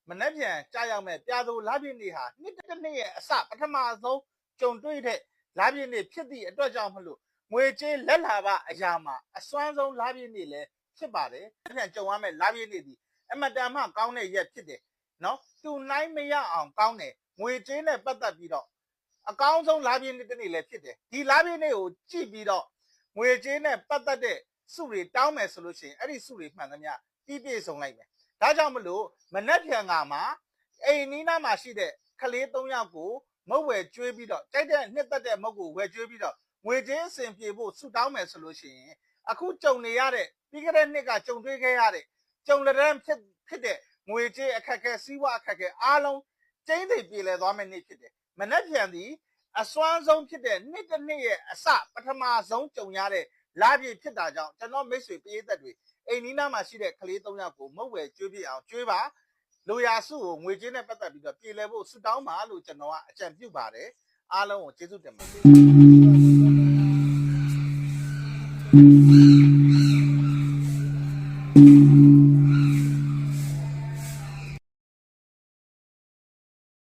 မနှက်ပြန်ကြာရောက်မဲ့ပြာသူလာပြည့်နေ့ဟာနှစ်တစ်နှစ်ရဲ့အစပထမဆုံးကြုံတွေ့တဲ့လာပြည့်နေ့ဖြစ်သည့်အတွက်ကြောင့်မလို့ငွေကြေးလက်လာပအရာမှာအစွမ်းဆုံးလာပြည့်နေ့လည်းဖြစ်ပါတယ်ပြန်ကြုံရမဲ့လာပြည့်နေ့ဒီအမတန်မှကောင်းတဲ့ရက်ဖြစ်တယ်နော်သူနိုင်မရအောင်ကောင်းတယ်ငွေကြေးနဲ့ပတ်သက်ပြီးတော့အကောင်းဆုံးလာပြည့်နေ့တစ်နေ့လည်းဖြစ်တယ်ဒီလာပြည့်နေ့ကိုကြည့်ပြီးတော့ငွေကြေးနဲ့ပတ်သက်တဲ့စုတွေတောင်းမယ်ဆိုလို့ရှိရင်အဲ့ဒီစုတွေမှန်သမျှပြည့်စုံလိုက်မယ်ဒါကြောင့်မလို့မနှက်ပြန်ကမှာအိမ်နီးနားမှာရှိတဲ့ကလေး၃ယောက်ကိုမုတ်ဝယ်ကျွေးပြီးတော့ကြိုက်တဲ့နှစ်သက်တဲ့မုတ်ကိုဝယ်ကျွေးပြီးတော့ငွေကြေးအဆင်ပြေဖို့ဆူတောင်းမယ်ဆိုလို့ရှိရင်အခုကြုံနေရတဲ့ပြီးခဲ့တဲ့နှစ်ကကြုံတွေ့ခဲ့ရတဲ့ကြုံလက်ဖြစ်တဲ့ငွေကြေးအခက်အခဲစီးပွားအခက်အခဲအားလုံးကျင်းသိပြေလည်သွားမယ့်နေ့ဖြစ်တယ်မနှက်ပြန်သည်အစွမ်းဆုံးဖြစ်တဲ့နှစ်တစ်နှစ်ရဲ့အစပထမဆုံးကြုံရတဲ့လာပြည့်ဖြစ်တာကြောင့်ကျွန်တော်မိတ်ဆွေပရိသတ်တွေအိမ်နီးနားမှာရှိတဲ့ကလေး၃ယောက်ကိုမုတ်ဝယ်ကျွေးပြအောင်ကျွေးပါလိုရာစုကိုငွေကြေးနဲ့ပတ်သက်ပြီးတော့ပြေလည်ဖို့ဆူတောင်းပါလို့ကျွန်တော်ကအကြံပြုပါတယ်အားလုံးကိုကျေးဇူးတင်ပါတယ်